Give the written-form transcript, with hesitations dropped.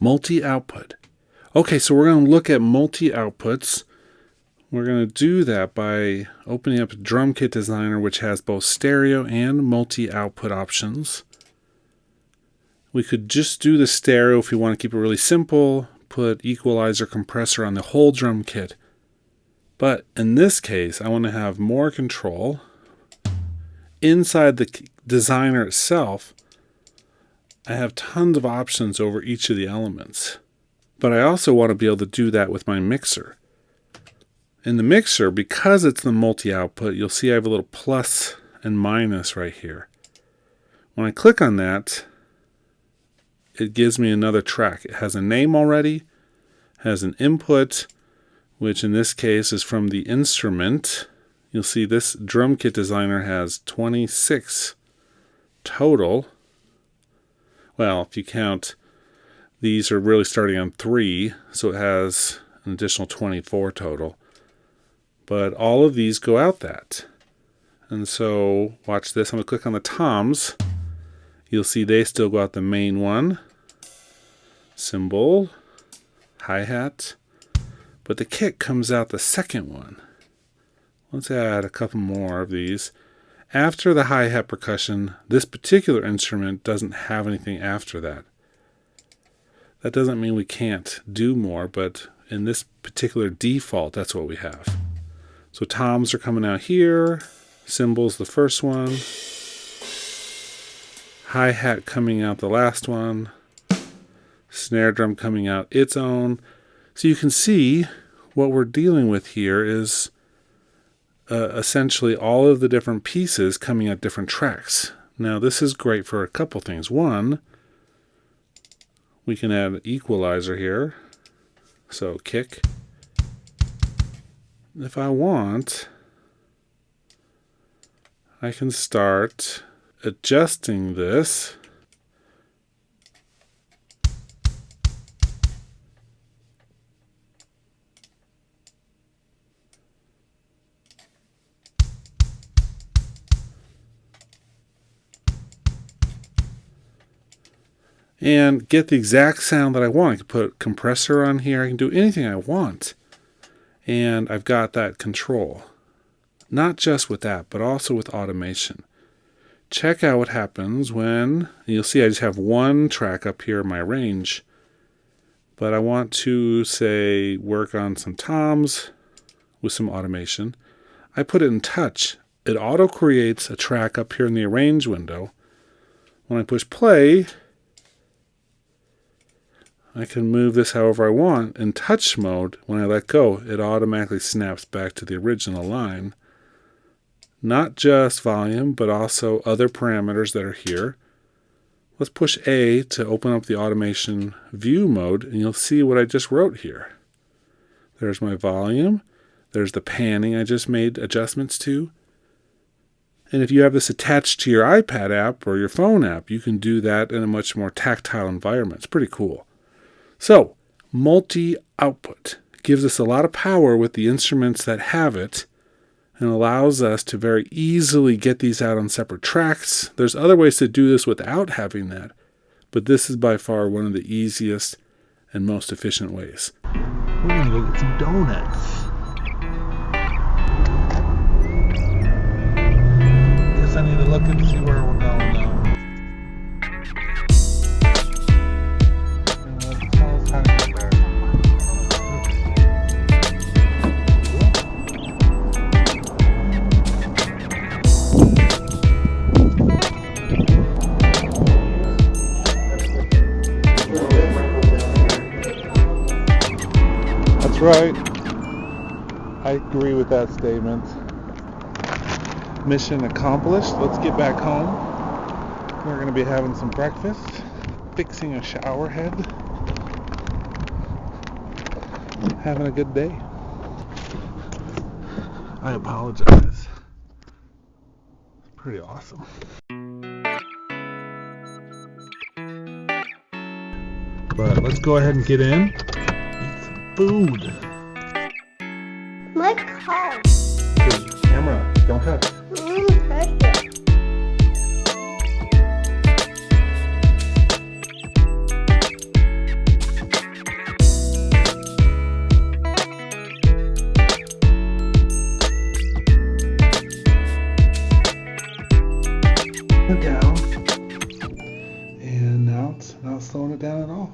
Multi-output. Okay, so we're going to look at multi-outputs. We're going to do that by opening up Drum Kit Designer, which has both stereo and multi-output options. We could just do the stereo if we want to keep it really simple, put equalizer, compressor on the whole drum kit. But in this case, I want to have more control. Inside the designer itself, I have tons of options over each of the elements. But I also want to be able to do that with my mixer. In the mixer, because it's the multi-output, you'll see I have a little plus and minus right here. When I click on that, it gives me another track. It has a name already, has an input, which in this case is from the instrument. You'll see this Drum Kit Designer has 26 total. Well, if you count, these are really starting on 3, so it has an additional 24 total. But all of these go out that. And so, watch this. I'm going to click on the toms. You'll see they still go out the main one. Cymbal, hi-hat, but the kick comes out the second one. Let's add a couple more of these. After the hi-hat percussion, this particular instrument doesn't have anything after that. That doesn't mean we can't do more, but in this particular default, that's what we have. So toms are coming out here, cymbals the first one, hi-hat coming out the last one, snare drum coming out its own. So you can see what we're dealing with here is essentially all of the different pieces coming at different tracks. Now this is great for a couple things. One, we can add an equalizer here. So kick. If I want, I can start adjusting this. And get the exact sound that I want. I can put a compressor on here. I can do anything I want. And I've got that control. Not just with that, but also with automation. Check out what happens when, you'll see I just have one track up here in my range. But I want to, say, work on some toms with some automation. I put it in touch. It auto-creates a track up here in the arrange window. When I push play, I can move this however I want. In touch mode, when I let go, it automatically snaps back to the original line. Not just volume, but also other parameters that are here. Let's push A to open up the automation view mode, and you'll see what I just wrote here. There's my volume. There's the panning I just made adjustments to. And if you have this attached to your iPad app or your phone app, you can do that in a much more tactile environment. It's pretty cool. So, multi-output gives us a lot of power with the instruments that have it and allows us to very easily get these out on separate tracks. There's other ways to do this without having that, but this is by far one of the easiest and most efficient ways. We're gonna go get some donuts. Guess I need to look and see where we're going now. Tell us how to get there. That's right. I agree with that statement. Mission accomplished. Let's get back home. We're going to be having some breakfast, fixing a shower head, having a good day. I apologize. It's pretty awesome. But let's go ahead and get in. Eat some food. My car. Good camera. Don't touch. Not slowing it down at all.